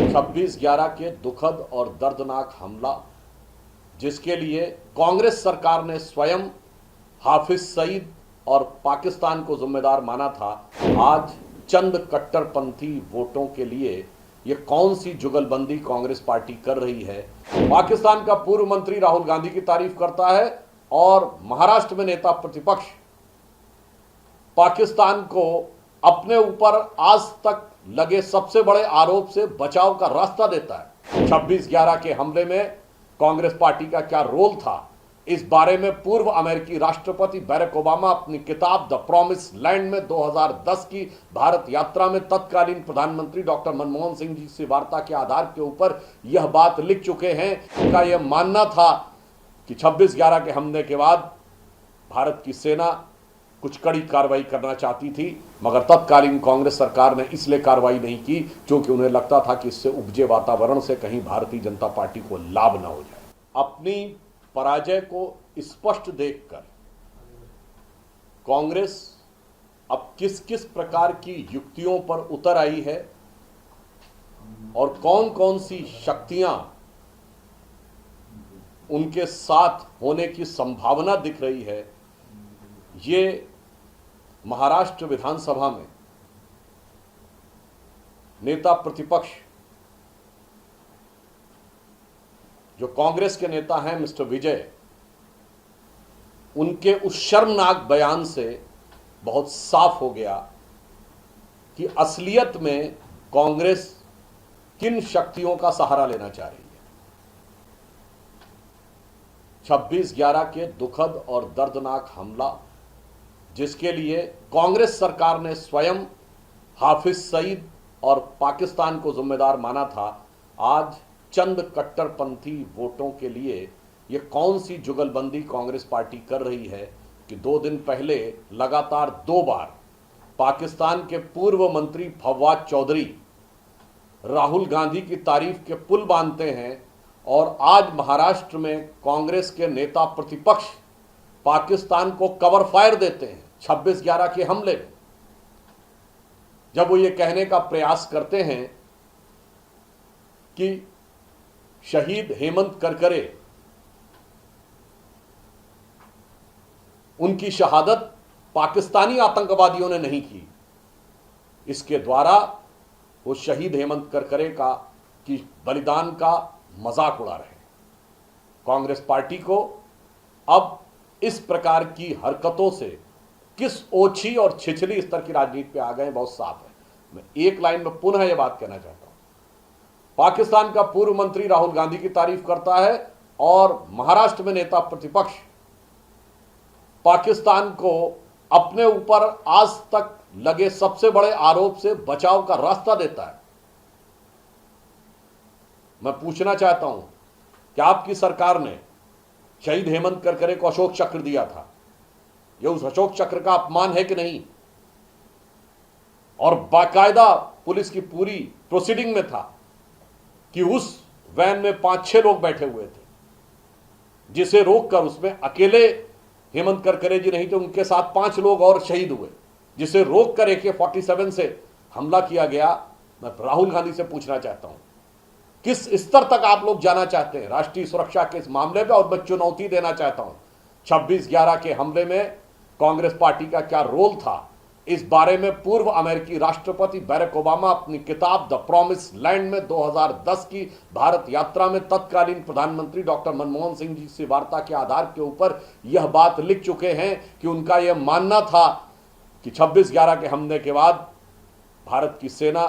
26/11 के दुखद और दर्दनाक हमला, जिसके लिए कांग्रेस सरकार ने स्वयं हाफिज सईद और पाकिस्तान को जिम्मेदार माना था, आज चंद कट्टरपंथी वोटों के लिए ये कौन सी जुगलबंदी कांग्रेस पार्टी कर रही है। पाकिस्तान का पूर्व मंत्री राहुल गांधी की तारीफ करता है और महाराष्ट्र में नेता प्रतिपक्ष पाकिस्तान को अपने ऊपर आज तक लगे सबसे बड़े आरोप से बचाव का रास्ता देता है। 26/11 के हमले में कांग्रेस पार्टी का क्या रोल था, इस बारे में पूर्व अमेरिकी राष्ट्रपति बराक ओबामा अपनी किताब द प्रॉमिस लैंड में 2010 की भारत यात्रा में तत्कालीन प्रधानमंत्री डॉक्टर मनमोहन सिंह जी से वार्ता के आधार के ऊपर यह बात लिख चुके हैं। उनका यह मानना था कि 26/11 के हमले के बाद भारत की सेना कुछ कड़ी कार्रवाई करना चाहती थी, मगर तत्कालीन कांग्रेस सरकार ने इसलिए कार्रवाई नहीं की क्योंकि उन्हें लगता था कि इससे उपजे वातावरण से कहीं भारतीय जनता पार्टी को लाभ ना हो जाए। अपनी पराजय को स्पष्ट देखकर कांग्रेस अब किस किस प्रकार की युक्तियों पर उतर आई है और कौन कौन सी शक्तियां उनके साथ होने की संभावना दिख रही है, ये महाराष्ट्र विधानसभा में नेता प्रतिपक्ष जो कांग्रेस के नेता हैं मिस्टर विजय, उनके उस शर्मनाक बयान से बहुत साफ हो गया कि असलियत में कांग्रेस किन शक्तियों का सहारा लेना चाह रही है। 26/11 के दुखद और दर्दनाक हमला, जिसके लिए कांग्रेस सरकार ने स्वयं हाफिज सईद और पाकिस्तान को जिम्मेदार माना था, आज चंद कट्टरपंथी वोटों के लिए ये कौन सी जुगलबंदी कांग्रेस पार्टी कर रही है कि 2 दिन पहले लगातार 2 बार पाकिस्तान के पूर्व मंत्री फवाद चौधरी राहुल गांधी की तारीफ के पुल बांधते हैं और आज महाराष्ट्र में कांग्रेस के नेता प्रतिपक्ष पाकिस्तान को कवर फायर देते हैं 26/11 के हमले में, जब वो ये कहने का प्रयास करते हैं कि शहीद हेमंत करकरे, उनकी शहादत पाकिस्तानी आतंकवादियों ने नहीं की, इसके द्वारा वो शहीद हेमंत करकरे की बलिदान का मजाक उड़ा रहे हैं। कांग्रेस पार्टी को अब इस प्रकार की हरकतों से किस ओछी और छिछली स्तर की राजनीति पे आ गए बहुत साफ है। मैं एक लाइन में पुनः यह बात कहना चाहता हूं, पाकिस्तान का पूर्व मंत्री राहुल गांधी की तारीफ करता है और महाराष्ट्र में नेता प्रतिपक्ष पाकिस्तान को अपने ऊपर आज तक लगे सबसे बड़े आरोप से बचाव का रास्ता देता है। मैं पूछना चाहता हूं कि आपकी सरकार ने शहीद हेमंत करकरे को अशोक चक्र दिया था, यह उस अशोक चक्र का अपमान है कि नहीं? और बाकायदा पुलिस की पूरी प्रोसीडिंग में था कि उस वैन में 5-6 लोग बैठे हुए थे, जिसे रोककर उसमें अकेले हेमंत करकरे जी नहीं थे, उनके साथ 5 लोग और शहीद हुए, जिसे रोककर AK-47 से हमला किया गया। मैं राहुल गांधी से पूछना चाहता हूं, किस स्तर तक आप लोग जाना चाहते हैं राष्ट्रीय सुरक्षा के इस मामले में? और मैं चुनौती देना चाहता हूं, 26/11 के हमले में कांग्रेस पार्टी का क्या रोल था, इस बारे में पूर्व अमेरिकी राष्ट्रपति बराक ओबामा अपनी किताब द प्रॉमिस लैंड में 2010 की भारत यात्रा में तत्कालीन प्रधानमंत्री डॉक्टर मनमोहन सिंह जी से वार्ता के आधार के ऊपर यह बात लिख चुके हैं कि उनका यह मानना था कि 26/11 के हमले के बाद भारत की सेना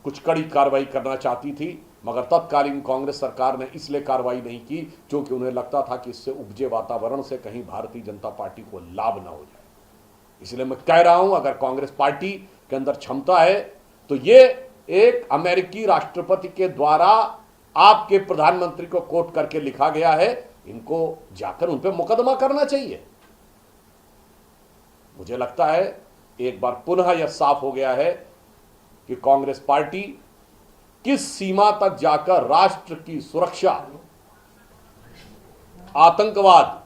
कुछ कड़ी कार्रवाई करना चाहती थी, मगर तत्कालीन कांग्रेस सरकार ने इसलिए कार्रवाई नहीं की क्योंकि उन्हें लगता था कि इससे उपजे वातावरण से कहीं भारतीय जनता पार्टी को लाभ ना हो जाए। इसलिए मैं कह रहा हूं, अगर कांग्रेस पार्टी के अंदर क्षमता है तो ये एक अमेरिकी राष्ट्रपति के द्वारा आपके प्रधानमंत्री को कोट करके लिखा गया है, इनको जाकर उन पर मुकदमा करना चाहिए। मुझे लगता है एक बार पुनः यह साफ हो गया है कि कांग्रेस पार्टी किस सीमा तक जाकर राष्ट्र की सुरक्षा, आतंकवाद,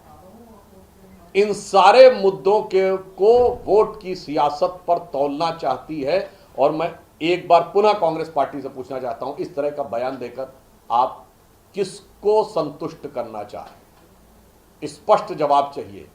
इन सारे मुद्दों को वोट की सियासत पर तौलना चाहती है। और मैं एक बार पुनः कांग्रेस पार्टी से पूछना चाहता हूं, इस तरह का बयान देकर आप किसको संतुष्ट करना चाहें? स्पष्ट जवाब चाहिए।